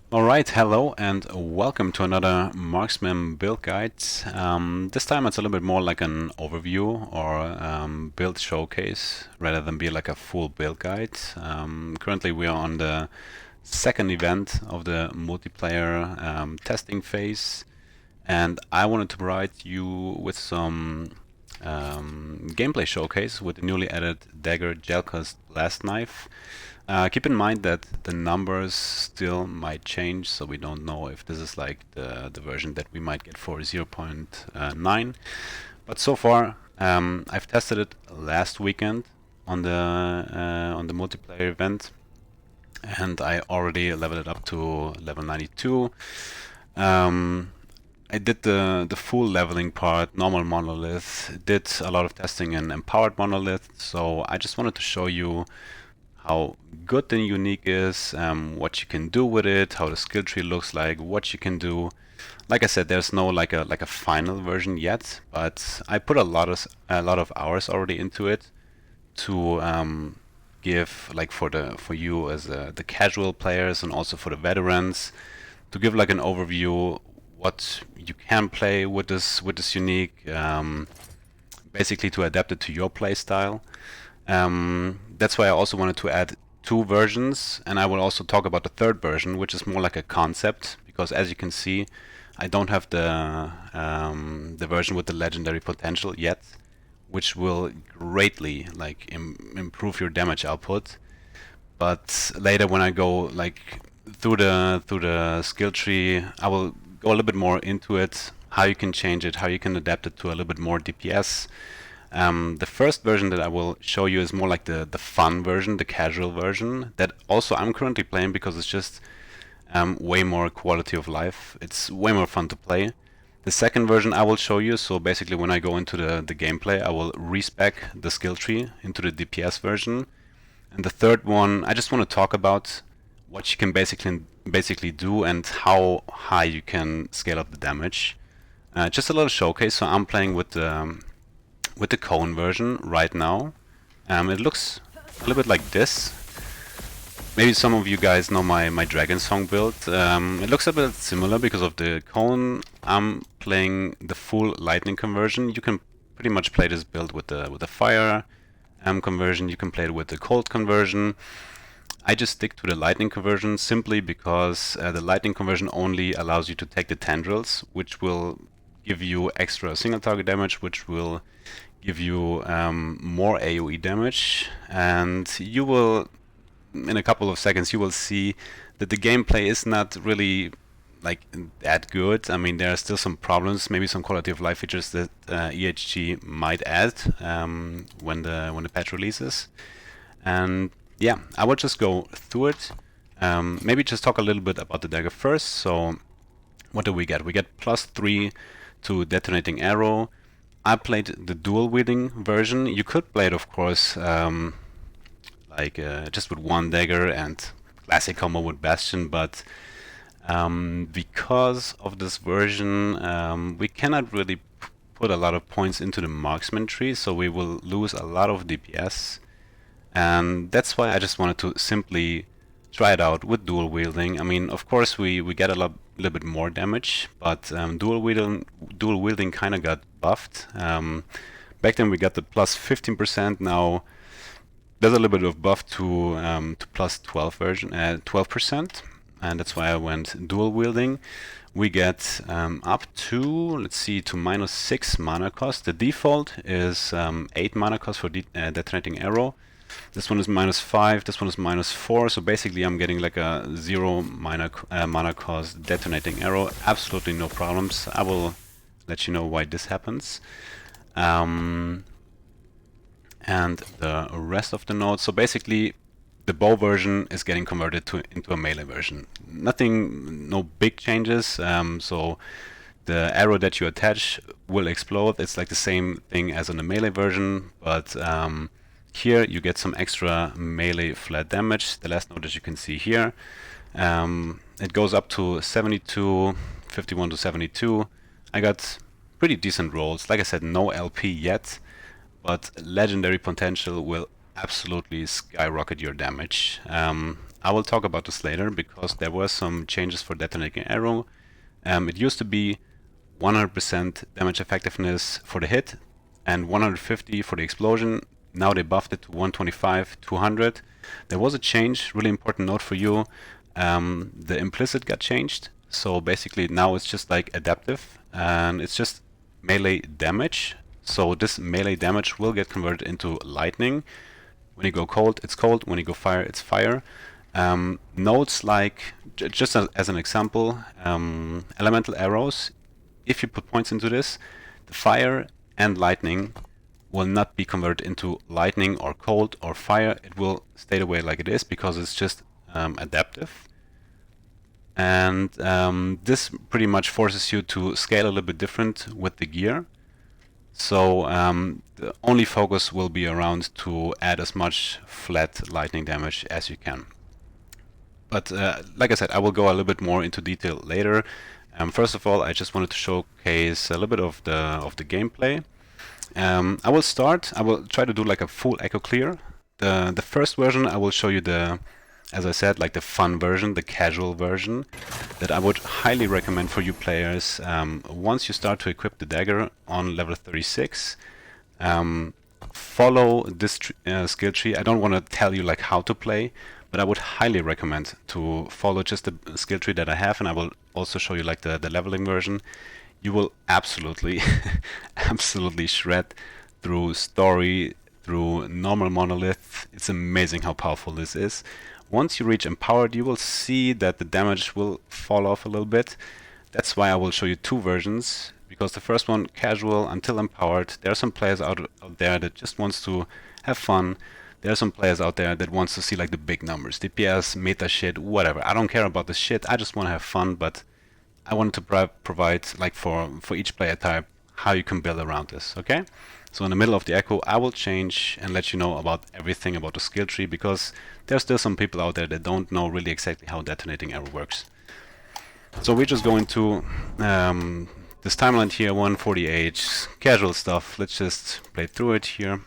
Alright, hello and welcome to another Marksman build guide. This time it's a little bit more like an overview or build showcase rather than be like a full build guide. Currently we are on the second event of the multiplayer testing phase, and I wanted to provide you with some gameplay showcase with the newly added dagger Jelkhor's blast knife. Keep in mind that the numbers still might change, so we don't know if this is like the version that we might get for 0.9. But so far, I've tested it last weekend on the multiplayer event, and I already leveled it up to level 92. I did the full leveling part, normal monolith, did a lot of testing in empowered monolith, so I just wanted to show you how good the unique is, what you can do with it, how the skill tree looks like, what you can do. Like I said, there's no like a final version yet, but I put a lot of hours already into it to give like for you as the casual players and also for the veterans to give like an overview what you can play with this unique, basically to adapt it to your play style. That's why I also wanted to add two versions, and I will also talk about the third version, which is more like a concept, because as you can see, I don't have the version with the legendary potential yet, which will greatly like improve your damage output. But later, when I go like through the skill tree, I will go a little bit more into it, how you can change it, how you can adapt it to a little bit more DPS. The first version that I will show you is more like the fun version, the casual version, that also I'm currently playing because it's just way more quality of life. It's way more fun to play. The second version I will show you, so basically when I go into the gameplay, I will respec the skill tree into the DPS version. And the third one, I just want to talk about what you can basically do and how high you can scale up the damage. Just a little showcase. So I'm playing with the cone version right now. It looks a little bit like this. Maybe some of you guys know my Dragon Song build. It looks a bit similar because of the cone. I'm playing the full lightning conversion. You can pretty much play this build with the fire conversion. You can play it with the cold conversion. I just stick to the lightning conversion simply because the lightning conversion only allows you to take the tendrils, which will give you extra single target damage, which will give you more AoE damage, and you will, in a couple of seconds, you will see that the gameplay is not really like that good. I mean, there are still some problems, maybe some quality of life features that EHG might add when the patch releases. And yeah, I will just go through it. Maybe just talk a little bit about the dagger first. So what do we get? We get +3 to Detonating Arrow. I played the dual wielding version. You could play it, of course, just with one dagger and classic combo with Bastion, but because of this version, we cannot really put a lot of points into the Marksman tree, so we will lose a lot of DPS. And that's why I just wanted to simply try it out with dual wielding. I mean, of course, we get a little bit more damage, but dual wielding kind of got buffed. Back then we got the +15%. Now there's a little bit of buff to +12 version, 12%, and that's why I went dual wielding. We get up to, let's see, to -6 mana cost. The default is 8 mana cost for Detonating Arrow. This one is -5, this one is -4, so basically I'm getting like a 0 mana cost Detonating Arrow. Absolutely no problems. I will let you know why this happens. And the rest of the nodes, so basically the bow version is getting converted into a melee version. No big changes, so the arrow that you attach will explode. It's like the same thing as in the melee version, but here you get some extra melee flat damage. The last node that you can see here, it goes up to 72, 51 to 72. I got pretty decent rolls. Like I said, no LP yet, but legendary potential will absolutely skyrocket your damage. I will talk about this later because there were some changes for Detonating Arrow. It used to be 100% damage effectiveness for the hit and 150 for the explosion. Now they buffed it to 125, 200. There was a change, really important note for you. The implicit got changed. So basically now it's just like adaptive and it's just melee damage. So this melee damage will get converted into lightning. When you go cold, it's cold. When you go fire, it's fire. Notes like, just as an example, elemental arrows, if you put points into this, the fire and lightning will not be converted into lightning or cold or fire. It will stay the way like it is because it's just adaptive. And this pretty much forces you to scale a little bit different with the gear. So the only focus will be around to add as much flat lightning damage as you can. But like I said, I will go a little bit more into detail later. First of all, I just wanted to showcase a little bit of the gameplay. I will try to do like a full echo clear. The first version, I will show you as I said, like the fun version, the casual version, that I would highly recommend for you players. Once you start to equip the dagger on level 36, follow this skill tree. I don't want to tell you like how to play, but I would highly recommend to follow just the skill tree that I have, and I will also show you like the leveling version. You will absolutely, absolutely shred through story, through normal monolith. It's amazing how powerful this is. Once you reach empowered, you will see that the damage will fall off a little bit. That's why I will show you two versions, because the first one, casual until empowered. There are some players out there that just wants to have fun. There are some players out there that wants to see like the big numbers, DPS, meta shit, whatever. I don't care about the shit. I just want to have fun, but I wanted to provide like for each player type how you can build around this. Okay? So in the middle of the echo, I will change and let you know about everything about the skill tree, because there's still some people out there that don't know really exactly how Detonating Arrow works. So we're just going to this timeline here, 148, casual stuff. Let's just play through it here.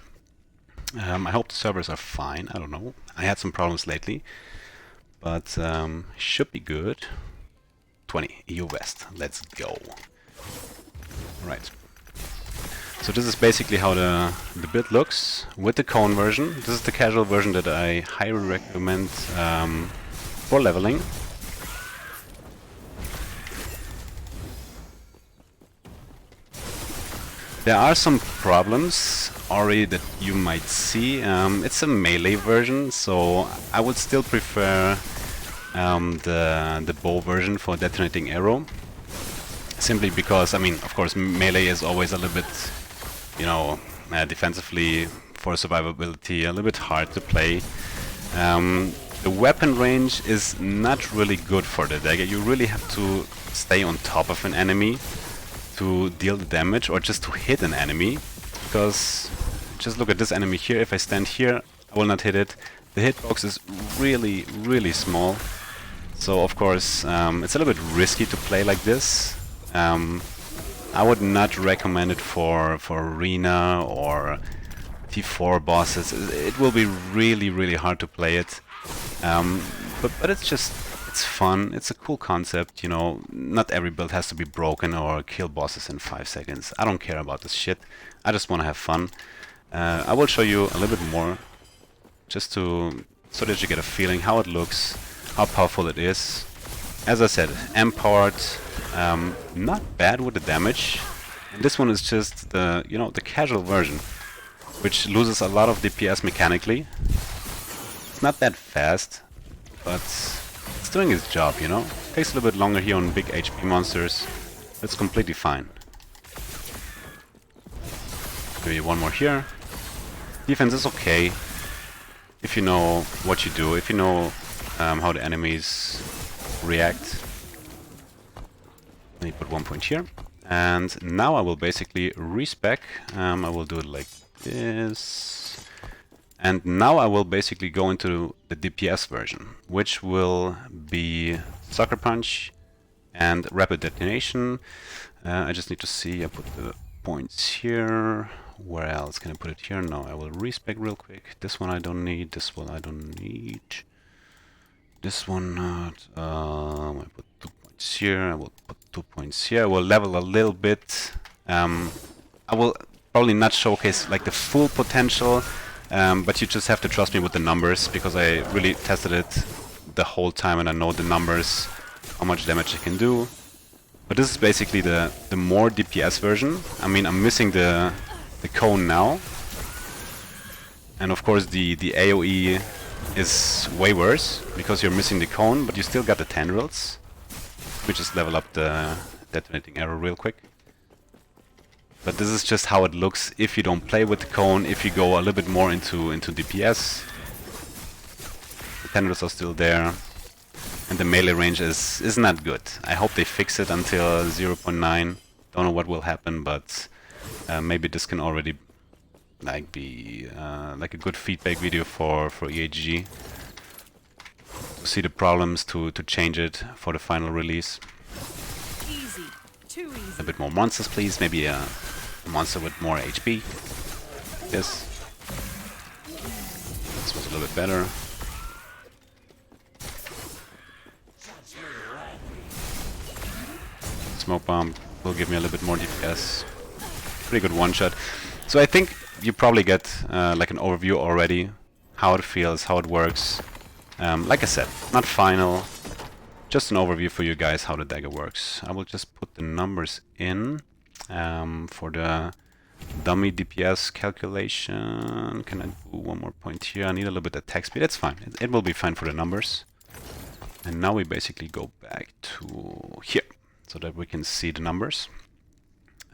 I hope the servers are fine. I don't know. I had some problems lately, but should be good. 20 EU West. Let's go. Right. So this is basically how the build looks with the cone version. This is the casual version that I highly recommend for leveling. There are some problems already that you might see. It's a melee version, so I would still prefer the bow version for Detonating Arrow. Simply because, I mean, of course, melee is always a little bit, you know, defensively for survivability, a little bit hard to play. The weapon range is not really good for the dagger. You really have to stay on top of an enemy to deal the damage, or just to hit an enemy. Because, just look at this enemy here. If I stand here, I will not hit it. The hitbox is really, really small. So, of course, it's a little bit risky to play like this. I would not recommend it for arena or T4 bosses. It will be really, really hard to play it. But it's fun. It's a cool concept, you know. Not every build has to be broken or kill bosses in 5 seconds. I don't care about this shit. I just want to have fun. I will show you a little bit more, just so that you get a feeling how it looks, how powerful it is. As I said, empowered. Not bad with the damage. And this one is just the casual version, which loses a lot of DPS mechanically. It's not that fast, but it's doing its job, you know. Takes a little bit longer here on big HP monsters. That's completely fine. Maybe one more here. Defense is okay if you know what you do, if you know how the enemies react. Let me put 1 point here. And now I will basically respec. I will do it like this. And now I will basically go into the DPS version, which will be Sucker Punch and Rapid Detonation. I just need to see, I put the points here. Where else can I put it here? No, I will respec real quick. This one I don't need, this one I don't need. This one not. I put 2 points here. I will put 2 points here. I will level a little bit. I will probably not showcase like the full potential, but you just have to trust me with the numbers because I really tested it the whole time and I know the numbers, how much damage it can do. But this is basically the more DPS version. I mean, I'm missing the cone now, and of course the AoE is way worse because you're missing the cone, but you still got the tendrils. We just level up the Detonating Arrow real quick. But this is just how it looks if you don't play with the cone, if you go a little bit more into DPS. The tendrils are still there. And the melee range is not good. I hope they fix it until 0.9. Don't know what will happen, but maybe this can already like be like a good feedback video for EAG to see the problems to change it for the final release. Easy. Too easy. A bit more monsters, please. Maybe a monster with more HP. This was a little bit better. Smoke bomb will give me a little bit more DPS. Pretty good one shot. So I think you probably get like an overview already, how it feels, how it works. Like I said, not final, just an overview for you guys how the dagger works. I will just put the numbers in for the dummy DPS calculation. Can I do one more point here? I need a little bit of attack speed. It's fine. It will be fine for the numbers. And now we basically go back to here so that we can see the numbers.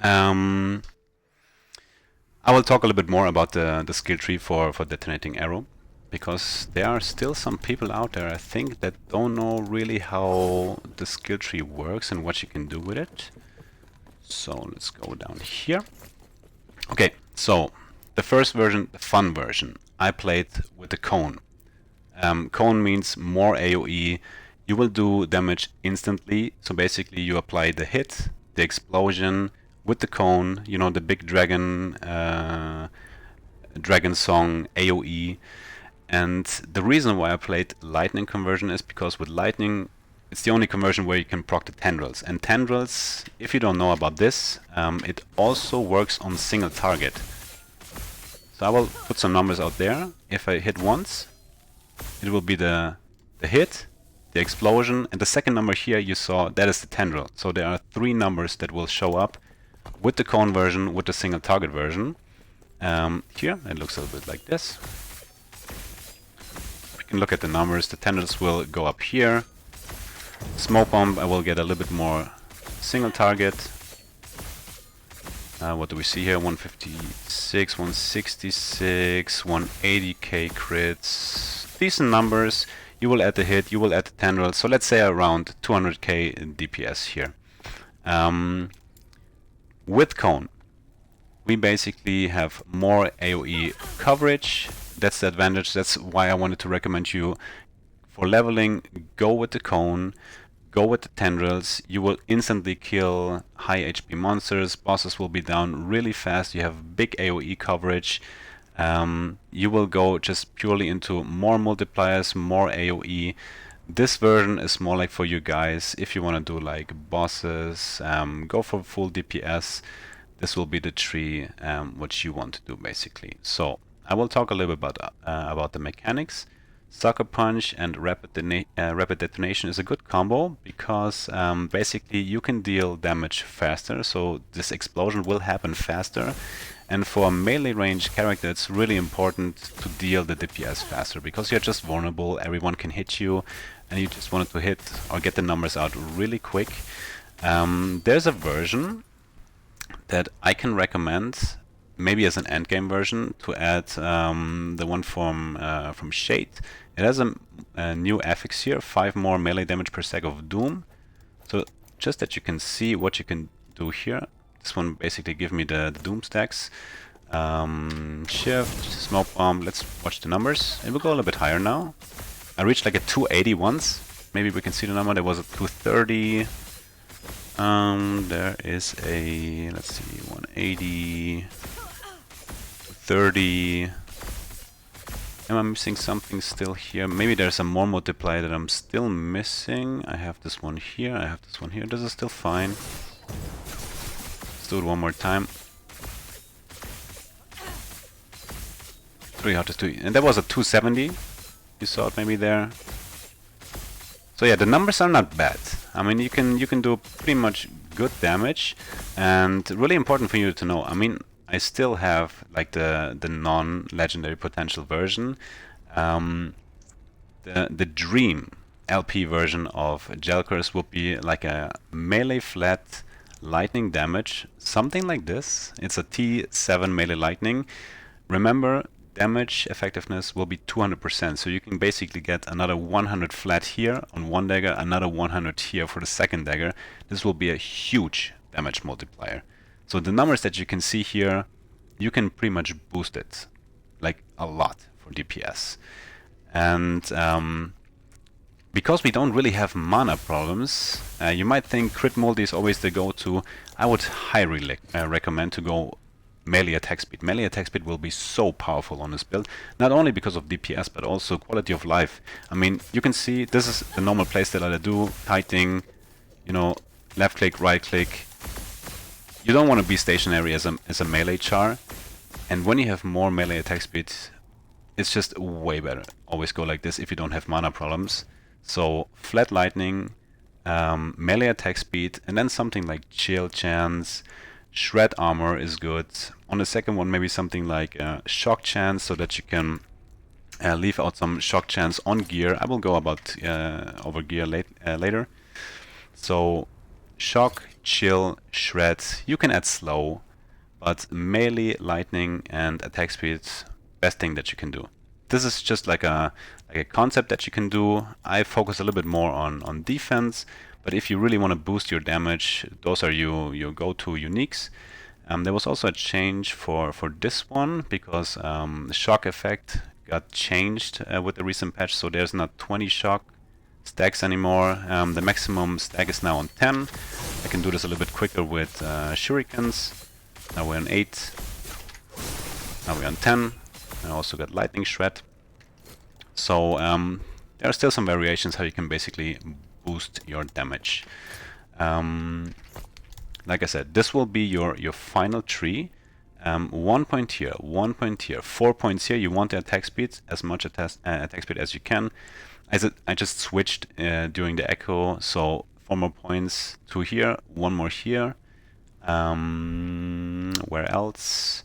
I will talk a little bit more about the skill tree for Detonating Arrow, because there are still some people out there, I think, that don't know really how the skill tree works and what you can do with it. So let's go down here. Okay, so the first version, the fun version, I played with the cone. Cone means more AoE. You will do damage instantly. So basically you apply the hit, the explosion with the cone, you know, the big dragon song AoE. And the reason why I played lightning conversion is because with lightning it's the only conversion where you can proc the tendrils. And tendrils, if you don't know about this, it also works on single target. So I will put some numbers out there. If I hit once, it will be the hit, the explosion, and the second number here you saw, that is the tendril. So there are 3 numbers that will show up with the cone version, with the single target version. Here it looks a little bit like this. We can look at the numbers. The tendrils will go up here. Smoke bomb, I will get a little bit more single target. What do we see here? 156, 166, 180k crits. Decent numbers. You will add the hit, you will add the tendril. So let's say around 200k DPS here. With cone, we basically have more AoE coverage. That's the advantage. That's why I wanted to recommend you for leveling, go with the cone, go with the tendrils. You will instantly kill high HP monsters. Bosses will be down really fast. You have big AoE coverage. You will go just purely into more multipliers, more AoE. This version is more like for you guys. If you want to do like bosses, go for full DPS. This will be the tree what you want to do basically. So I will talk a little bit about the mechanics. Sucker Punch and Rapid Detonation is a good combo because basically you can deal damage faster, so this explosion will happen faster. And for a melee range character it's really important to deal the DPS faster because you're just vulnerable, everyone can hit you and you just wanted to hit or get the numbers out really quick. There's a version that I can recommend, maybe as an endgame version, to add the one from Shade. It has a new affix here, 5 more melee damage per sec of Doom. So just that you can see what you can do here. This one basically give me the Doom stacks. Shift, Smoke Bomb, let's watch the numbers. It will go a little bit higher now. I reached like a 280 once. Maybe we can see the number, there was a 230. There is a, let's see, 180, 30, Am I missing something still here? Maybe there's a more multiplier that I'm still missing. I have this one here, I have this one here. This is still fine. Let's do it one more time. 3 out of 2. And that was a 270. You saw it maybe there. So yeah, the numbers are not bad. I mean, you can do pretty much good damage, and really important for you to know. I mean, I still have like the non-legendary potential version. The dream LP version of Jelkhor's would be like a melee flat lightning damage, something like this. It's a T7 melee lightning. Remember, damage effectiveness will be 200%, so you can basically get another 100 flat here on one dagger, another 100 here for the second dagger. This will be a huge damage multiplier. So the numbers that you can see here, you can pretty much boost it like a lot for DPS. And because we don't really have mana problems, you might think crit multi is always the go-to. I would highly recommend to go melee attack speed. Melee attack speed will be so powerful on this build, not only because of DPS but also quality of life. I mean, you can see this is the normal playstyle that I do, kiting, you know, left click, right click. You don't want to be stationary as a melee char, and when you have more melee attack speed, it's just way better. Always go like this if you don't have mana problems. So flat lightning, melee attack speed, and then something like chill chance. Shred armor is good. On the second one, maybe something like shock chance, so that you can leave out some shock chance on gear. I will go about over gear later. So shock, chill, shred. You can add slow, but melee, lightning, and attack speed, best thing that you can do. This is just like a concept that you can do. I focus a little bit more on defense. But if you really want to boost your damage, those are your go-to uniques. There was also a change for this one, because the shock effect got changed with the recent patch, so there's not 20 shock stacks anymore. The maximum stack is now on 10. I can do this a little bit quicker with Shurikens. Now we're on 8. Now we're on 10. I also got lightning shred. So there are still some variations how you can basically boost your damage. Like I said, this will be your final tree. 1 point here, 1 point here, 4 points here. You want the attack speed, as much attack speed as you can. I just switched during the echo, so 4 more points, 2 here, 1 more here. Where else?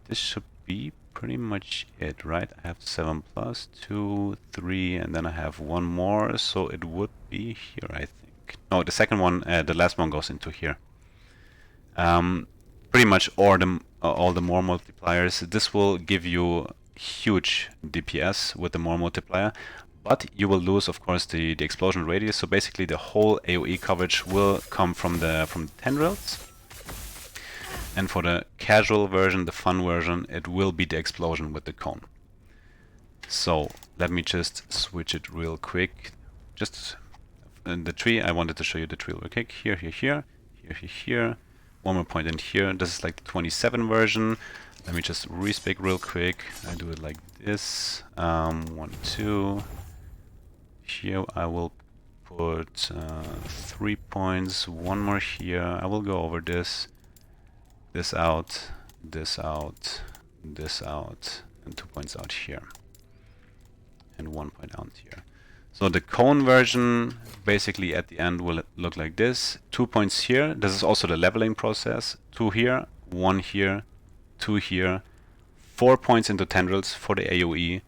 This should be pretty much it, right? I have 7 plus 2, 3, and then I have 1 more, so it would be here, I think. No, the second one, the last one goes into here. Pretty much all the more multipliers. This will give you huge DPS with the more multiplier, but you will lose, of course, the explosion radius. So basically, the whole AOE coverage will come from the tendrils. And for the casual version, the fun version, it will be the explosion with the cone. So let me just switch it real quick. Just the tree, I wanted to show you the tree real quick. Here, here, here, here, here, here. 1 more point in here. This is like the 27 version. Let me just respec real quick. I do it like this. 1, 2. Here I will put 3 points. 1 more here. I will go over this. This out, this out, this out, and 2 points out here. And 1 point out here. So the cone version, basically at the end, will look like this. 2 points here. This is also the leveling process. 2 here, 1 here, 2 here. 4 points into tendrils for the AoE.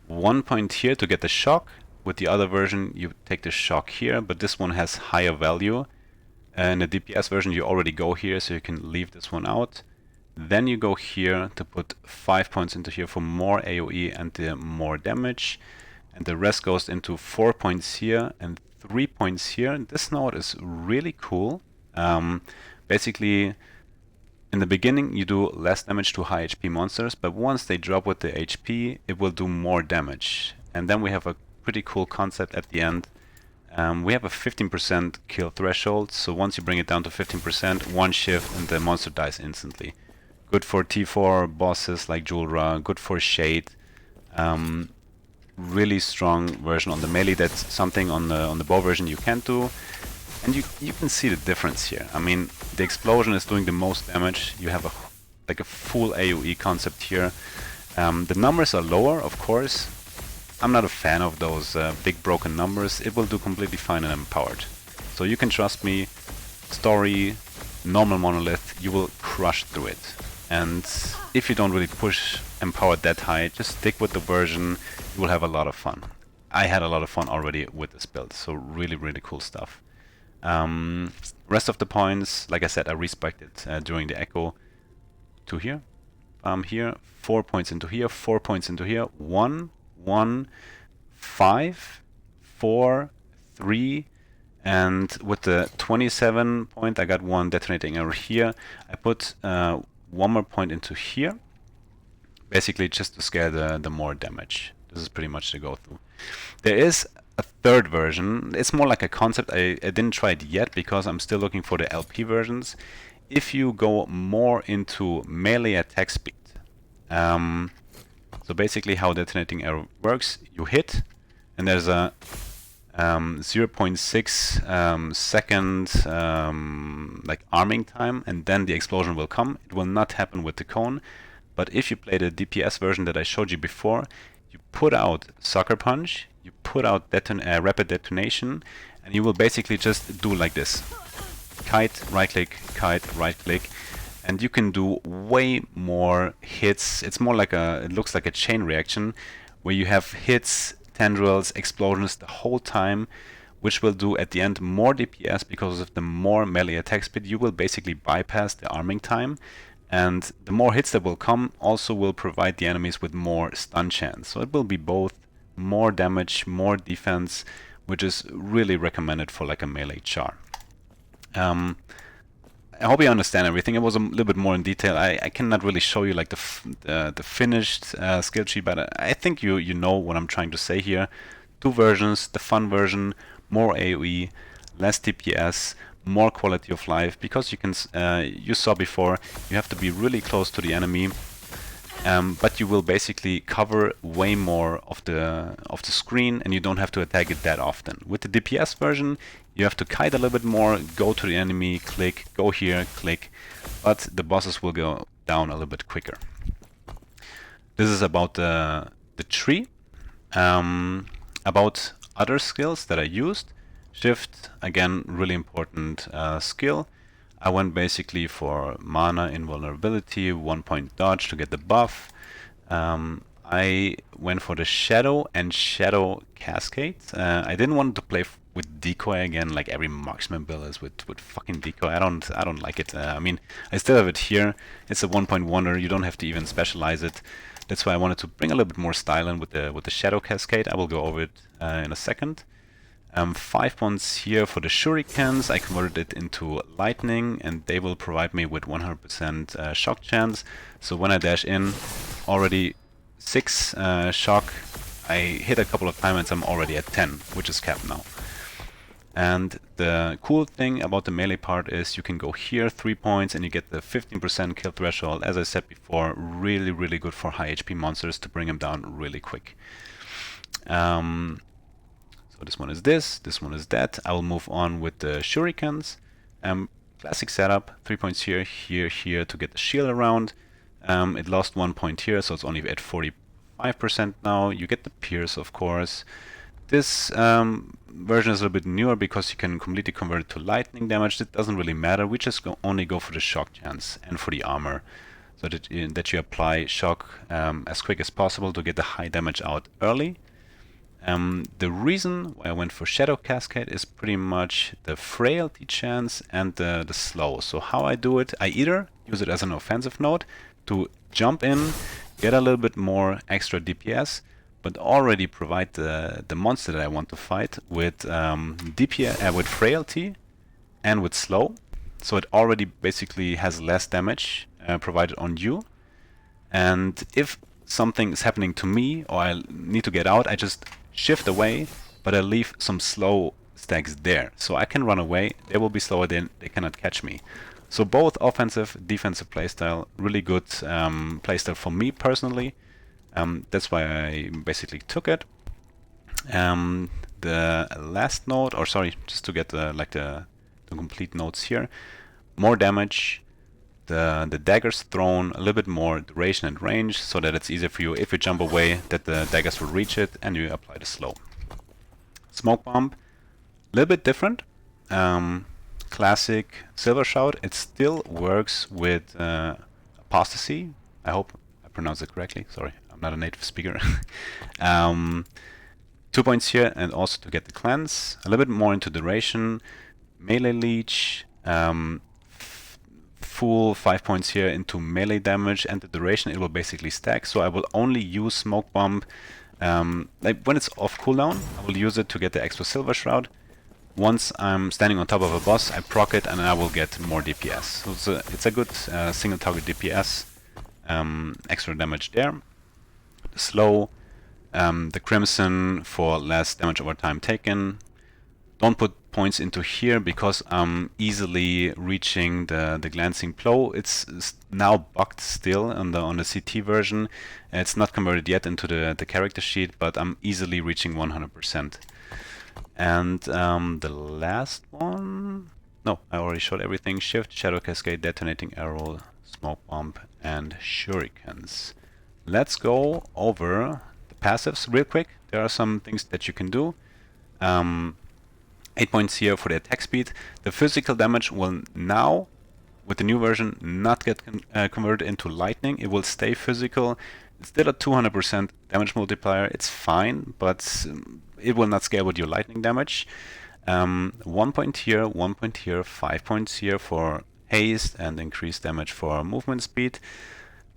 1 point here to get the shock. With the other version, you take the shock here, but this one has higher value. In the DPS version, you already go here, so you can leave this one out. Then you go here to put 5 points into here for more AoE and the more damage. And the rest goes into 4 points here and 3 points here. This node is really cool. Basically, in the beginning, you do less damage to high HP monsters, but once they drop with the HP, it will do more damage. And then we have a pretty cool concept at the end. We have a 15% kill threshold, so once you bring it down to 15%, 1 shift and the monster dies instantly. Good for T4 bosses like Julra, good for Shade. Really strong version on the melee. That's something on the bow version you can't do. And you can see the difference here. I mean, the explosion is doing the most damage. You have like a full AoE concept here. The numbers are lower, of course. I'm not a fan of those big broken numbers. It will do completely fine in Empowered. So you can trust me. Story, normal Monolith, you will crush through it. And if you don't really push Empowered that high, just stick with the version. You will have a lot of fun. I had a lot of fun already with this build. So really, really cool stuff. Rest of the points, like I said, I respected during the echo. 2 here, here, 4 points into here, 4 points into here, 1, 1, 5, 4, 3, and with the 27 point, I got 1 detonating arrow here. I put 1 more point into here, basically just to scale the more damage. This is pretty much the go-through. There is a third version. It's more like a concept. I didn't try it yet because I'm still looking for the LP versions. If you go more into melee attack speed, so basically how detonating arrow works, you hit, and there's a 0.6 second like arming time, and then the explosion will come. It will not happen with the cone, but if you play the DPS version that I showed you before, you put out Sucker Punch, you put out rapid detonation, and you will basically just do like this. Kite, right click, and you can do way more hits. It's more like it looks like a chain reaction where you have hits, tendrils, explosions the whole time, which will do at the end more DPS because of the more melee attack speed. You will basically bypass the arming time, and the more hits that will come also will provide the enemies with more stun chance. So it will be both more damage, more defense, which is really recommended for like a melee char. I hope you understand everything. It was a little bit more in detail. I cannot really show you like the finished skill tree, but I think you know what I'm trying to say here. 2 versions, the fun version, more AoE, less DPS, more quality of life, because you can you saw before, you have to be really close to the enemy, but you will basically cover way more of the screen, and you don't have to attack it that often. With the DPS version, you have to kite a little bit more, go to the enemy, click, go here, click, but the bosses will go down a little bit quicker. This is about the tree. About other skills that I used, Shift, again, really important skill. I went basically for mana, invulnerability, 1 point dodge to get the buff. I went for the Shadow and Shadow Cascade. I didn't want to play with decoy again, like every Marksman build is with fucking decoy. I don't like it. I mean, I still have it here. It's a 1 point wonder. You don't have to even specialize it. That's why I wanted to bring a little bit more style in with the Shadow Cascade. I will go over it in a second. 5 points here for the Shurikens. I converted it into lightning, and they will provide me with 100% shock chance. So when I dash in, already 6 shock. I hit a couple of times and I'm already at 10, which is capped now. And the cool thing about the melee part is you can go here 3 points and you get the 15% kill threshold. As I said before, really, really good for high HP monsters to bring them down really quick. So this one is this one is that. I will move on with the Shurikens. Classic setup, 3 points here, here to get the shield around. It lost 1 point here, so it's only at 45% now. You get the pierce, of course. This version is a little bit newer because you can completely convert it to lightning damage. It doesn't really matter. We just only go for the shock chance and for the armor, so that you apply shock as quick as possible to get the high damage out early. The reason why I went for Shadow Cascade is pretty much the frailty chance and the slow. So how I do it, I either use it as an offensive node to jump in, get a little bit more extra DPS, but already provide the monster that I want to fight with DPS, with frailty and with slow. So it already basically has less damage provided on you. And if something is happening to me or I need to get out, I just shift away, but I leave some slow stacks there. So I can run away, they will be slower, then they cannot catch me. So both offensive, defensive playstyle, really good playstyle for me personally. That's why I basically took it. The last note, or sorry, just to get the complete notes here. More damage. The daggers thrown, a little bit more duration and range, so that it's easier for you if you jump away that the daggers will reach it, and you apply the slow. Smoke bomb, a little bit different. Classic Silver Shroud. It still works with apostasy. I hope I pronounced it correctly. Sorry, I'm not a native speaker. 2 points here, and also to get the cleanse. A little bit more into duration. Melee leech. Full 5 points here into melee damage, and the duration it will basically stack. So I will only use Smoke Bomb like when it's off cooldown. I will use it to get the extra Silver Shroud. Once I'm standing on top of a boss, I proc it and I will get more DPS. So it's a good single target DPS, extra damage there. The slow, the Crimson for less damage over time taken. Don't put points into here because I'm easily reaching the glancing blow. It's now bugged still on the CT version. It's not converted yet into the character sheet, but I'm easily reaching 100%. And the last one, no, I already showed everything. Shift, Shadow Cascade, Detonating Arrow, Smoke Bomb, and Shurikens. Let's go over the passives real quick. There are some things that you can do. 8 points here for the attack speed. The physical damage will now, with the new version, not get converted into lightning. It will stay physical. It's still a 200% damage multiplier. It's fine, but it will not scale with your lightning damage. 1 point here, 1 point here, 5 points here for haste and increased damage for movement speed.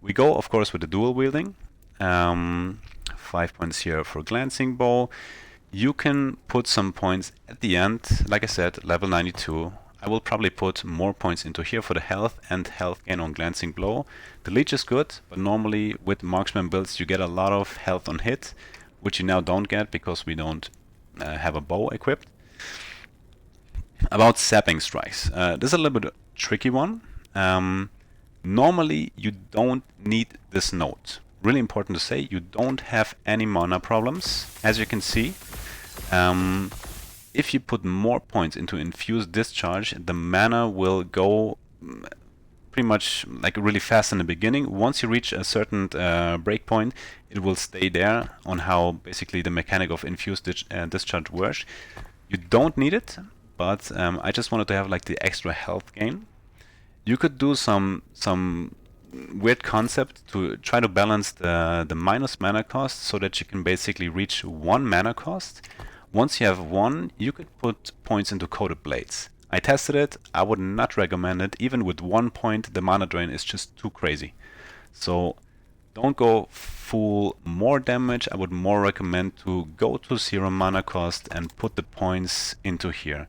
We go, of course, with the dual wielding. 5 points here for glancing bow. You can put some points at the end. Like I said, level 92. I will probably put more points into here for the health and health gain on glancing blow. The leech is good, but normally with Marksman builds you get a lot of health on hit, which you now don't get because we don't have a bow equipped. About sapping strikes. This is a little bit tricky one. Normally you don't need this node. Really important to say, you don't have any mana problems, as you can see. If you put more points into infused discharge, the mana will go pretty much like really fast in the beginning. Once you reach a certain breakpoint, it will stay there on how basically the mechanic of infused discharge works. You don't need it, but I just wanted to have like the extra health gain. You could do some weird concept to try to balance the minus mana cost so that you can basically reach 1 mana cost. Once you have 1, you could put points into Coated Blades. I tested it, I would not recommend it. Even with 1 point, the mana drain is just too crazy. So don't go full more damage. I would more recommend to go to 0 mana cost and put the points into here.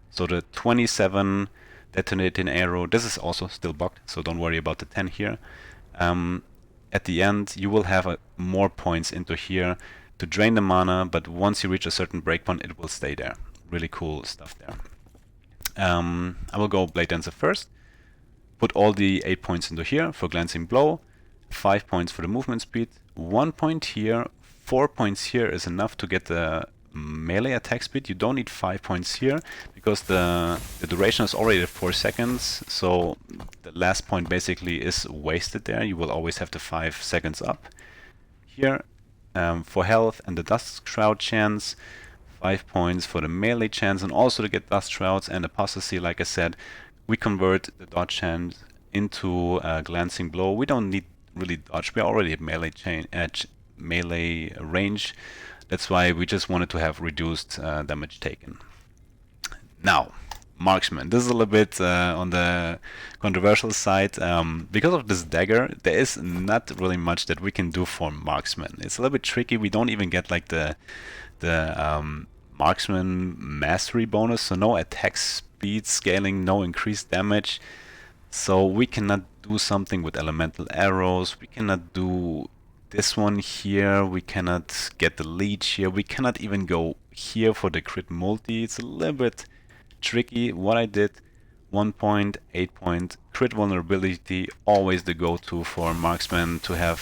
So the 27 Detonating Arrow, this is also still bugged, so don't worry about the 10 here. At the end, you will have more points into here to drain the mana, but once you reach a certain breakpoint, it will stay there. Really cool stuff there. I will go Blade Dancer first. Put all the 8 points into here for Glancing Blow, 5 points for the movement speed, 1 point here, 4 points here is enough to get the melee attack speed. You don't need 5 points here because the duration is already at 4 seconds, so the last point basically is wasted there. You will always have the 5 seconds up. Here for health and the Dust Shroud chance, 5 points for the melee chance, and also to get Dust Shrouds and Apostasy. Like I said, we convert the dodge chance into Glancing Blow. We don't need really dodge, we already have melee range. That's why we just wanted to have reduced damage taken. Now, Marksman. This is a little bit on the controversial side. Because of this dagger, there is not really much that we can do for Marksman. It's a little bit tricky. We don't even get like the Marksman mastery bonus, so no attack speed scaling, no increased damage. So we cannot do something with elemental arrows. We cannot do this one here. We cannot get the leech here. We cannot even go here for the crit multi. It's a little bit tricky. What I did, 1 point, 8 point, crit vulnerability, always the go-to for Marksman to have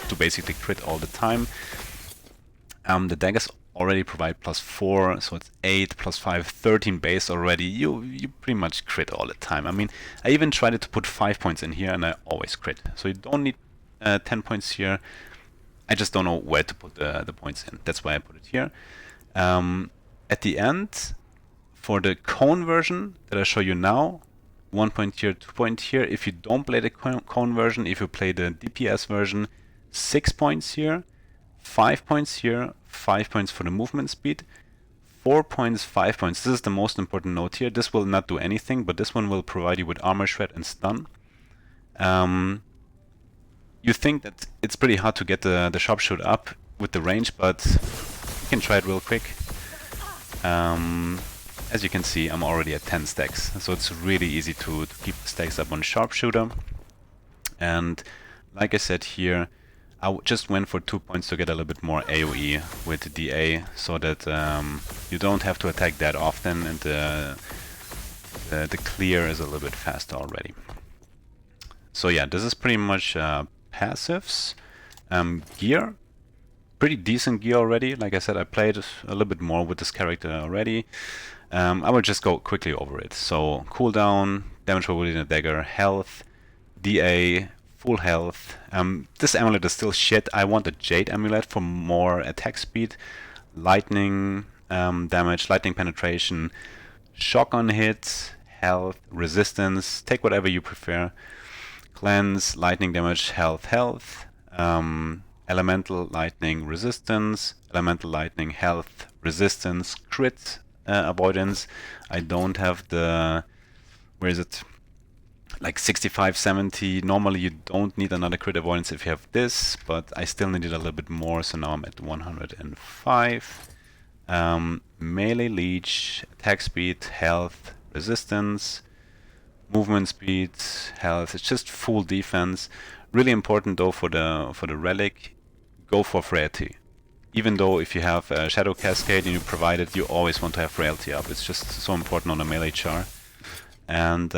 to basically crit all the time. The daggers already provide +4, so it's 8 +5, 13 base already. You pretty much crit all the time. I mean, I even tried to put 5 points in here and I always crit. So you don't need 10 points here. I just don't know where to put the points in. That's why I put it here. At the end, for the cone version that I show you now, 1 point here, 2 point here. If you don't play the cone version, if you play the DPS version, 6 points here, 5 points here, 5 points for the movement speed, 4 points, 5 points. This is the most important note here. This will not do anything, but this one will provide you with armor shred and stun. You think that it's pretty hard to get the sharpshooter up with the range, but you can try it real quick. As you can see, I'm already at 10 stacks, so it's really easy to keep the stacks up on sharpshooter. And like I said here, I just went for 2 points to get a little bit more AoE with DA, so that you don't have to attack that often, and the clear is a little bit faster already. So yeah, this is pretty much passives. Gear, pretty decent gear already. Like I said, I played a little bit more with this character already. I will just go quickly over it. So cooldown, damage per wielding a dagger, health, DA, full health. This amulet is still shit. I want a Jade amulet for more attack speed, lightning damage, lightning penetration, shotgun hit, health, resistance. Take whatever you prefer. Cleanse, lightning damage, health, elemental lightning resistance, elemental lightning health resistance, crit avoidance. I don't have the, where is it, like 65, 70. Normally you don't need another crit avoidance if you have this, but I still needed a little bit more, so now I'm at 105. Melee leech, attack speed, health, resistance, movement speed, health. It's just full defense. Really important though for the relic, go for frailty. Even though if you have a Shadow Cascade and you provide it, you always want to have frailty up. It's just so important on a melee char. And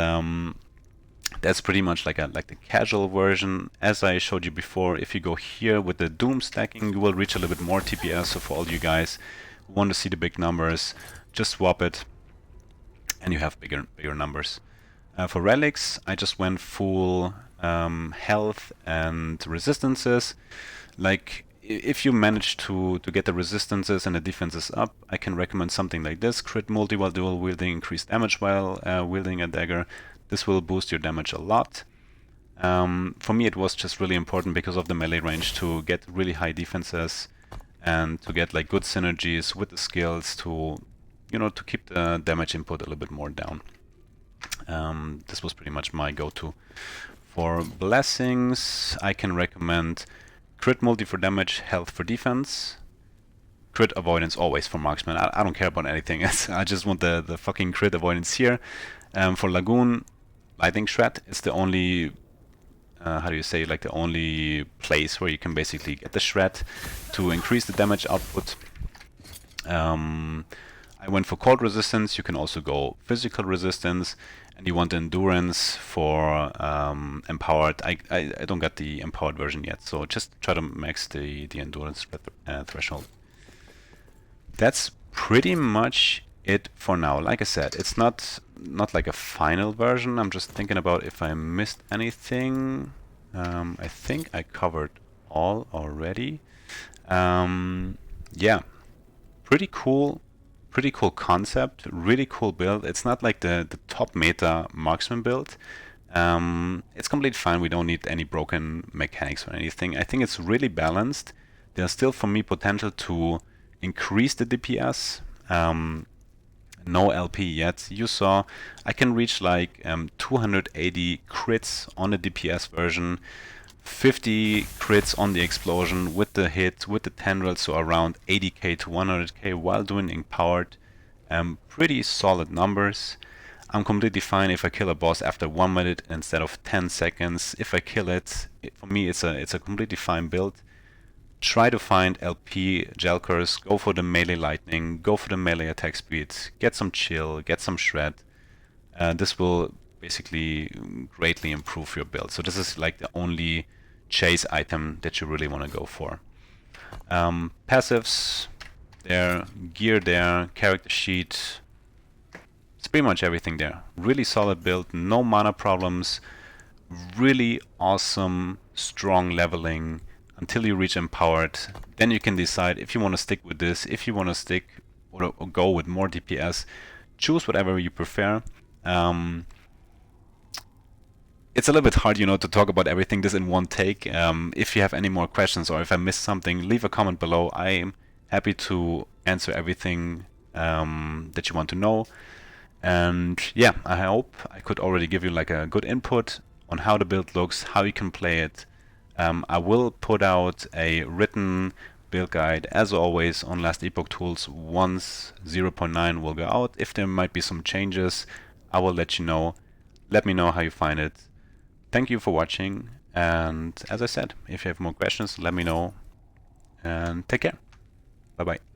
that's pretty much like the casual version. As I showed you before, if you go here with the Doom stacking, you will reach a little bit more TPS. So for all you guys who want to see the big numbers, just swap it and you have bigger numbers. For relics, I just went full health and resistances. Like, if you manage to get the resistances and the defenses up, I can recommend something like this. Crit multi while dual wielding, increased damage while wielding a dagger. This will boost your damage a lot. For me it was just really important because of the melee range to get really high defenses and to get like good synergies with the skills to, you know, to keep the damage input a little bit more down. This was pretty much my go-to. For blessings, I can recommend crit multi for damage, health for defense, crit avoidance always for Marksman. I don't care about anything else. I just want the fucking crit avoidance here. For Lagoon, Lightning Shred is the only, how do you say, like the only place where you can basically get the shred to increase the damage output. I went for cold resistance. You can also go physical resistance, and you want endurance for empowered. I don't got the empowered version yet, so just try to max the endurance threshold. That's pretty much it for now. Like I said, it's not like a final version. I'm just thinking about if I missed anything. I think I covered all already. Yeah, pretty cool concept, really cool build. It's not like the top meta Marksman build. It's completely fine. We don't need any broken mechanics or anything. I think it's really balanced. There's still for me potential to increase the DPS. No LP yet. You saw I can reach like 280 crits on the DPS version, 50 crits on the explosion with the hit, with the tendril, so around 80k to 100k while doing empowered. Pretty solid numbers. I'm completely fine if I kill a boss after 1 minute instead of 10 seconds. If I kill it, for me it's a completely fine build. Try to find LP Jelkhors, go for the melee lightning, go for the melee attack speed, get some chill, get some shred. This will basically greatly improve your build. So this is like the only chase item that you really want to go for. Passives there, gear there, character sheet. It's pretty much everything there. Really solid build, no mana problems, really awesome, strong leveling until you reach empowered. Then you can decide if you want to stick with this, if you want to stick or go with more DPS. Choose whatever you prefer. It's a little bit hard, you know, to talk about everything this in one take. If you have any more questions or if I missed something, leave a comment below. I'm happy to answer everything that you want to know. And yeah, I hope I could already give you like a good input on how the build looks, how you can play it. I will put out a written build guide as always on Last Epoch Tools once 0.9 will go out. If there might be some changes, I will let you know. Let me know how you find it. Thank you for watching, and as I said, if you have more questions, let me know, and take care. Bye bye.